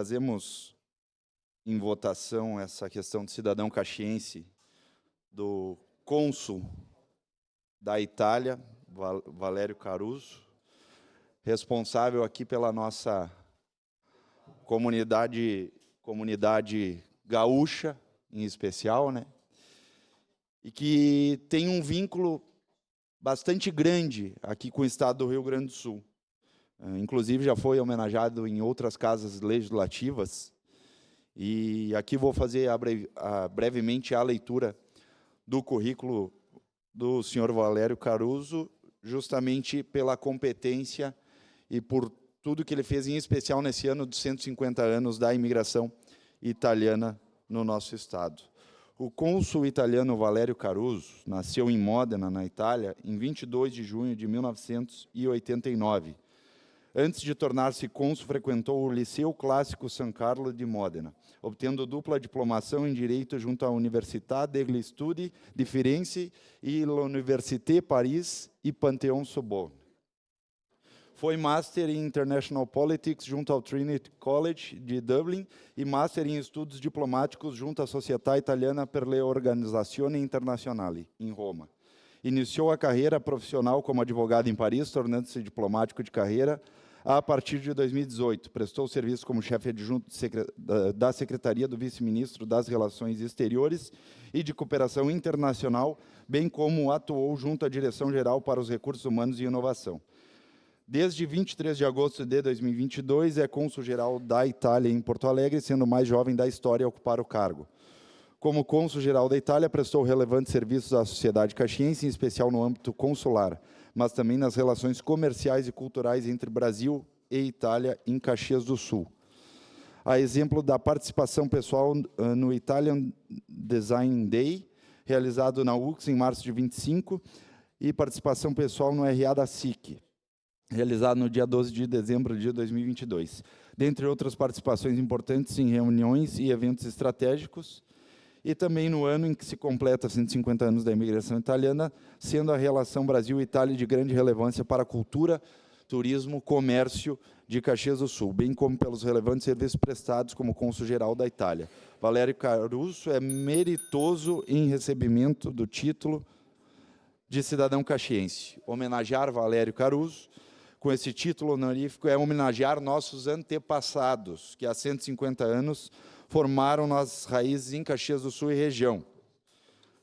Trazemos em votação essa questão de cidadão caxiense do cônsul da Itália, Valério Caruso, responsável aqui pela nossa comunidade gaúcha, em especial, né? E que tem um vínculo bastante grande aqui com o estado do Rio Grande do Sul. Inclusive, já foi homenageado em outras casas legislativas. E aqui vou fazer brevemente a leitura do currículo do senhor Valério Caruso, justamente pela competência e por tudo que ele fez, em especial nesse ano dos 150 anos da imigração italiana no nosso estado. O cônsul italiano Valério Caruso nasceu em Modena, na Itália, em 22 de junho de 1989. Antes de tornar-se cônsul, frequentou o Liceu Clássico San Carlo de Modena, obtendo dupla diplomação em Direito junto à Università degli Studi di Firenze e l'Université Paris e Panthéon-Sorbonne. Foi Master em International Politics junto ao Trinity College de Dublin e Master em Estudos Diplomáticos junto à Società Italiana per le Organizzazioni Internazionali, em Roma. Iniciou a carreira profissional como advogado em Paris, tornando-se diplomático de carreira a partir de 2018. Prestou serviço como chefe adjunto da Secretaria do Vice-Ministro das Relações Exteriores e de Cooperação Internacional, bem como atuou junto à Direção-Geral para os Recursos Humanos e Inovação. Desde 23 de agosto de 2022, é cônsul-geral da Itália em Porto Alegre, sendo o mais jovem da história a ocupar o cargo. Como cônsul-geral da Itália, prestou relevantes serviços à sociedade caxiense, em especial no âmbito consular, mas também nas relações comerciais e culturais entre Brasil e Itália em Caxias do Sul. A exemplo da participação pessoal no Italian Design Day, realizado na UX em março de 25, e participação pessoal no RA da SIC, realizado no dia 12 de dezembro de 2022. Dentre outras participações importantes em reuniões e eventos estratégicos, e também no ano em que se completa 150 anos da imigração italiana, sendo a relação Brasil-Itália de grande relevância para a cultura, turismo, comércio de Caxias do Sul, bem como pelos relevantes serviços prestados como cônsul-geral da Itália. Valério Caruso é meritoso em recebimento do título de cidadão caxiense. Homenagear Valério Caruso com esse título honorífico é homenagear nossos antepassados, que há 150 anos formaram nossas raízes em Caxias do Sul e região.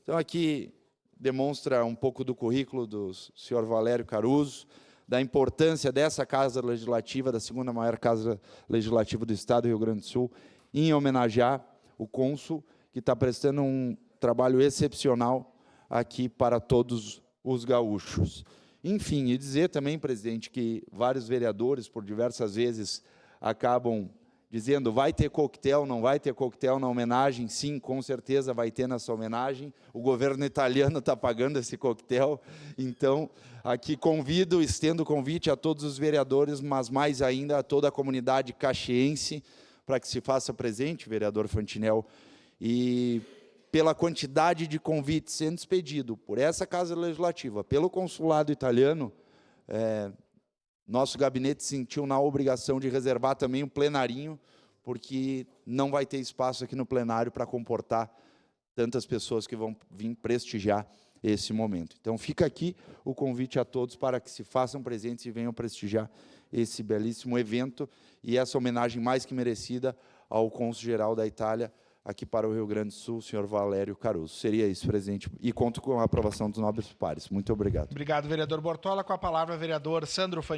Então, aqui demonstra um pouco do currículo do senhor Valério Caruso, da importância dessa Casa Legislativa, da segunda maior Casa Legislativa do Estado do Rio Grande do Sul, em homenagear o cônsul, que está prestando um trabalho excepcional aqui para todos os gaúchos. Enfim, e dizer também, presidente, que vários vereadores, por diversas vezes, acabam dizendo, vai ter coquetel, não vai ter coquetel na homenagem? Sim, com certeza vai ter nessa homenagem. O governo italiano está pagando esse coquetel. Então, aqui convido, estendo o convite a todos os vereadores, mas mais ainda a toda a comunidade caxiense, para que se faça presente, vereador Fantinel, e pela quantidade de convites sendo expedido por essa Casa Legislativa, pelo consulado italiano, nosso gabinete sentiu na obrigação de reservar também um plenarinho, porque não vai ter espaço aqui no plenário para comportar tantas pessoas que vão vir prestigiar esse momento. Então, fica aqui o convite a todos para que se façam presentes e venham prestigiar esse belíssimo evento e essa homenagem mais que merecida ao cônsul-geral da Itália, aqui para o Rio Grande do Sul, o senhor Valério Caruso. Seria isso, presidente, e conto com a aprovação dos nobres pares. Muito obrigado. Obrigado, vereador Bortola. Com a palavra, vereador Sandro Fantinel.